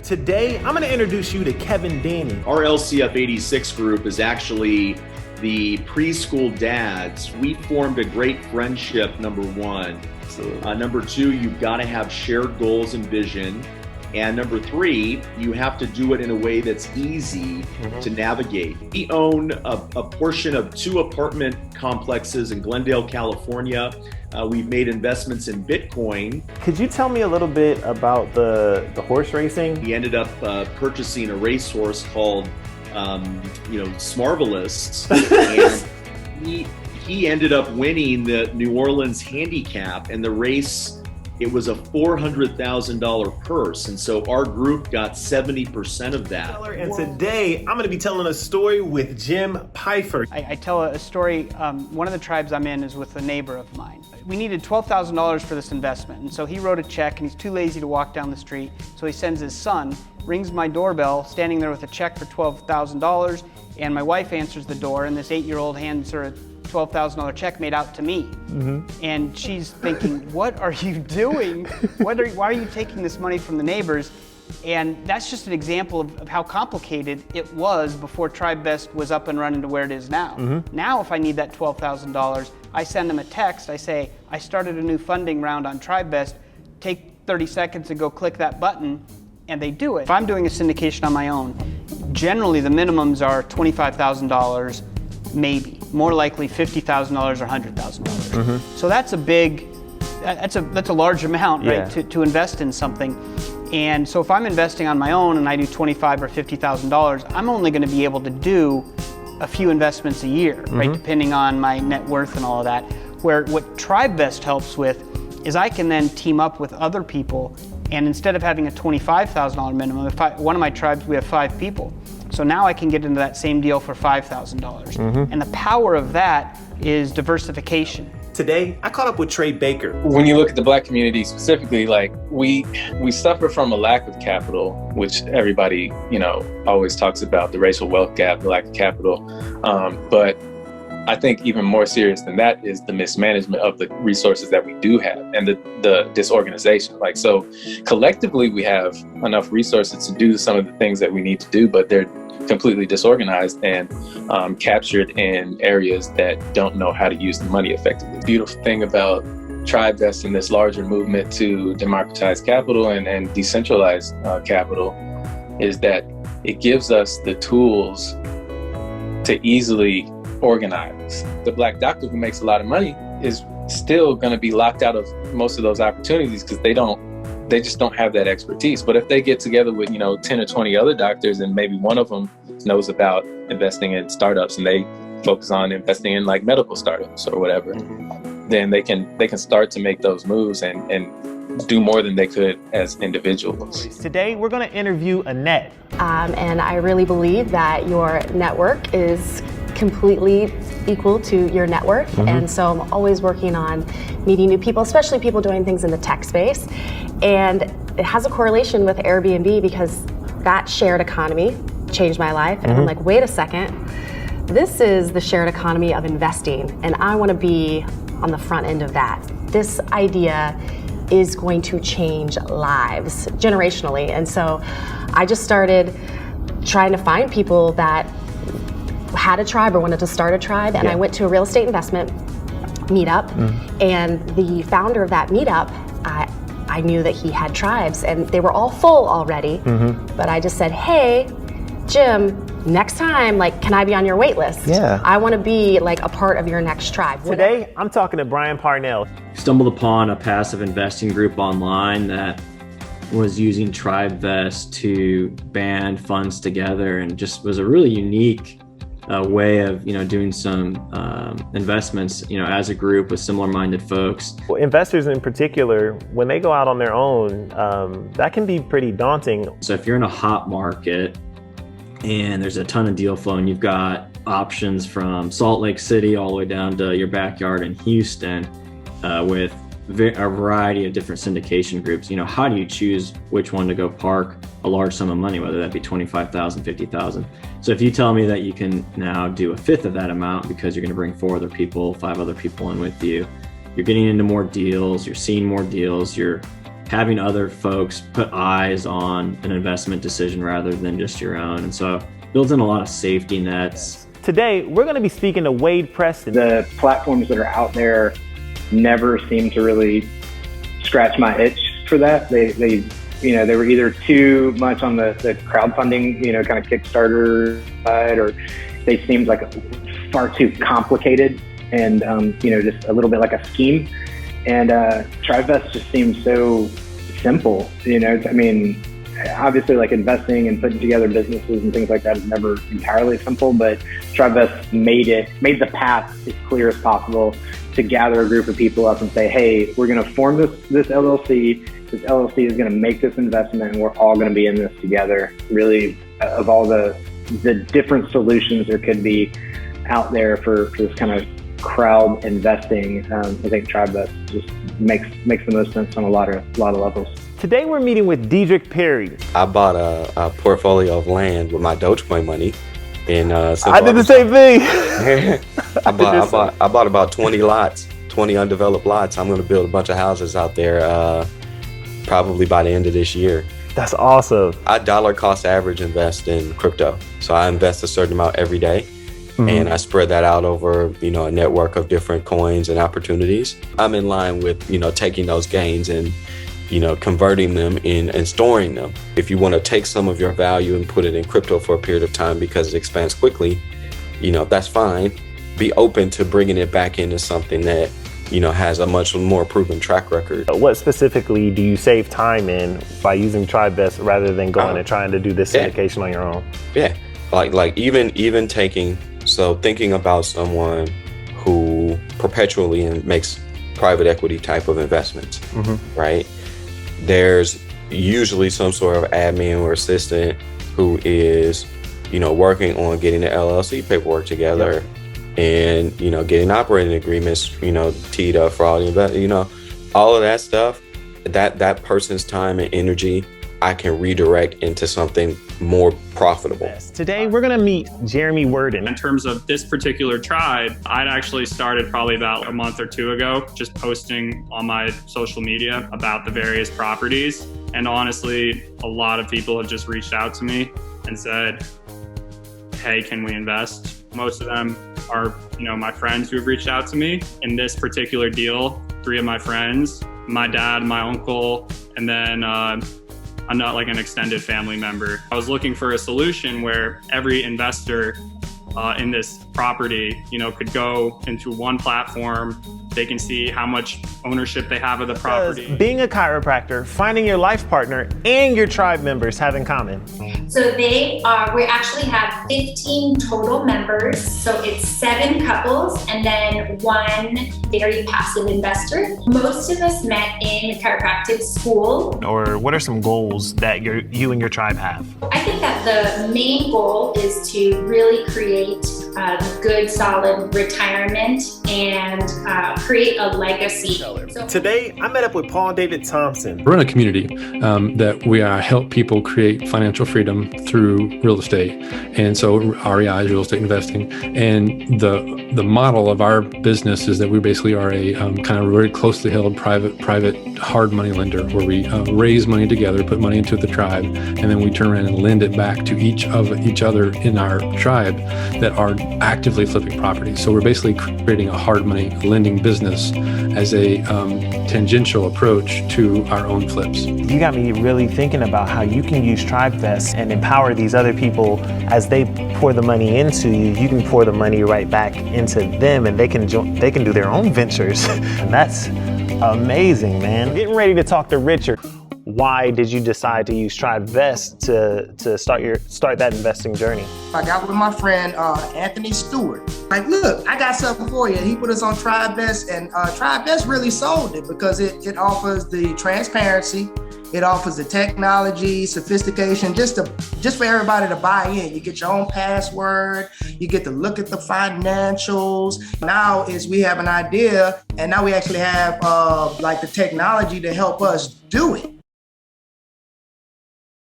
Today, I'm going to introduce you to Kevin Danny. Our LCF 86 group is actually the preschool dads. We formed a great friendship, number one. Number two, you've got to have shared goals and vision. And number three, you have to do it in a way that's easy to navigate. We own a portion of 2 apartment complexes in Glendale, California. We've made investments in Bitcoin. Could you tell me a little bit about the horse racing? He ended up purchasing a racehorse called, Smarvelous. And he ended up winning the New Orleans handicap, and the race, it was a $400,000 purse. And so our group got 70% of that. And today I'm going to be telling a story with Jim Pfeiffer. I tell a story. One of the tribes I'm in is with a neighbor of mine. We needed $12,000 for this investment. And so he wrote a check, and he's too lazy to walk down the street. So he sends his son, rings my doorbell, standing there with a check for $12,000. And my wife answers the door, and this 8-year-old hands her a $12,000 check made out to me. And she's thinking, what are you doing? Why are you taking this money from the neighbors? And that's just an example of how complicated it was before Tribevest was up and running to where it is now. Now, if I need that $12,000, I send them a text. I say, I started a new funding round on Tribevest. Take 30 seconds to go click that button, and they do it. If I'm doing a syndication on my own, generally the minimums are $25,000, maybe. More likely $50,000 or $100,000. So that's a large amount, right, to invest in something. And so if I'm investing on my own and I do $25,000 or $50,000, I'm only going to be able to do a few investments a year, right, depending on my net worth and all of that. Where what Tribevest helps with is I can then team up with other people, and instead of having a $25,000 minimum, one of my tribes, we have 5 people. So now I can get into that same deal for $5,000. And the power of that is diversification. Today, I caught up with Trey Baker. When you look at the Black community specifically, like we suffer from a lack of capital, which everybody, always talks about, the racial wealth gap, the lack of capital. But I think even more serious than that is the mismanagement of the resources that we do have and the disorganization. Like, so collectively we have enough resources to do some of the things that we need to do, but they're completely disorganized and captured in areas that don't know how to use the money effectively. The beautiful thing about Tribevest and this larger movement to democratize capital and decentralize capital is that it gives us the tools to easily organize. The Black doctor who makes a lot of money is still going to be locked out of most of those opportunities because they just don't have that expertise. But if they get together with 10 or 20 other doctors, and maybe one of them knows about investing in startups and they focus on investing in like medical startups or whatever, then they can start to make those moves and do more than they could as individuals. Today, we're going to interview Annette. And I really believe that your network is completely equal to your net worth. And so I'm always working on meeting new people, especially people doing things in the tech space. And it has a correlation with Airbnb because that shared economy changed my life. And I'm like, wait a second, this is the shared economy of investing, and I want to be on the front end of that. This idea is going to change lives generationally. And so I just started trying to find people that had a tribe or wanted to start a tribe, and I went to a real estate investment meetup, and the founder of that meetup, I knew that he had tribes, and they were all full already, but I just said, hey, Jim, next time, can I be on your wait list? I want to be a part of your next tribe. Today, I'm talking to Brian Parnell. Stumbled upon a passive investing group online that was using Tribevest to band funds together, and just was a really unique way of doing some investments as a group with similar-minded folks. Well, investors in particular, when they go out on their own, that can be pretty daunting. So if you're in a hot market and there's a ton of deal flow and you've got options from Salt Lake City all the way down to your backyard in Houston with a variety of different syndication groups, how do you choose which one to go park a large sum of money, whether that be $25,000, $50,000? So if you tell me that you can now do a fifth of that amount because you're going to bring 4 other people, 5 other people in with you, you're getting into more deals, you're seeing more deals, you're having other folks put eyes on an investment decision rather than just your own. And so builds in a lot of safety nets. Today, we're going to be speaking to Wade Preston. The platforms that are out there never seem to really scratch my itch for that. They were either too much on the crowdfunding, kind of Kickstarter side, or they seemed like far too complicated and, just a little bit like a scheme. And Tribevest just seems so simple, obviously like investing and putting together businesses and things like that is never entirely simple, but Tribevest made the path as clear as possible to gather a group of people up and say, hey, we're going to form this LLC. This LLC is going to make this investment and we're all going to be in this together. Really, of all the different solutions there could be out there for this kind of crowd investing, I think Tribevest just makes the most sense on a lot of levels. Today we're meeting with Diedrich Perry. I bought a portfolio of land with my Dogecoin money. I did the same thing. I bought about 20 lots, 20 undeveloped lots. I'm going to build a bunch of houses out there probably by the end of this year. That's awesome. I dollar cost average invest in crypto. So I invest a certain amount every day. Mm-hmm. And I spread that out over, a network of different coins and opportunities. I'm in line with, taking those gains and, converting them and storing them. If you want to take some of your value and put it in crypto for a period of time because it expands quickly, that's fine. Be open to bringing it back into something that, has a much more proven track record. What specifically do you save time in by using Tribevest rather than going and trying to do this syndication on your own? Yeah, like even thinking about someone who perpetually makes private equity type of investments, right? There's usually some sort of admin or assistant who is, working on getting the LLC paperwork together and, getting operating agreements, teed up for all the investment, all of that stuff, that person's time and energy, I can redirect into something more profitable. Today, we're going to meet Jeremy Worden. In terms of this particular tribe, I'd actually started probably about a month or two ago, just posting on my social media about the various properties. And honestly, a lot of people have just reached out to me and said, hey, can we invest? Most of them are, my friends who've reached out to me. In this particular deal, 3 of my friends, my dad, my uncle, and then I'm not like an extended family member. I was looking for a solution where every investor in this property, could go into one platform. They can see how much ownership they have of the property. Being a chiropractor, finding your life partner, and your tribe members have in common. So we actually have 15 total members. So it's 7 couples and then 1 very passive investor. Most of us met in chiropractic school. Or what are some goals that you and your tribe have? I think that the main goal is to really create good, solid retirement and create a legacy. Today, I met up with Paul David Thompson. We're in a community that we help people create financial freedom through real estate. And so REI is real estate investing. And the model of our business is that we basically are a kind of very closely held private hard money lender where we raise money together, put money into the tribe, and then we turn around and lend it back to each other in our tribe that are actively flipping properties. So we're basically creating a hard money lending business as a tangential approach to our own flips. You got me really thinking about how you can use Tribevest and empower these other people as they pour the money into you. You can pour the money right back into them, and they can do their own ventures. And that's amazing, man. Getting ready to talk to Richard. Why did you decide to use Tribevest to start that investing journey? I got with my friend Anthony Stewart. Like, look, I got something for you. He put us on Tribevest, and Tribevest really sold it because it offers the transparency, it offers the technology, sophistication, just for everybody to buy in. You get your own password, you get to look at the financials. Now we have an idea, and now we actually have like the technology to help us do it.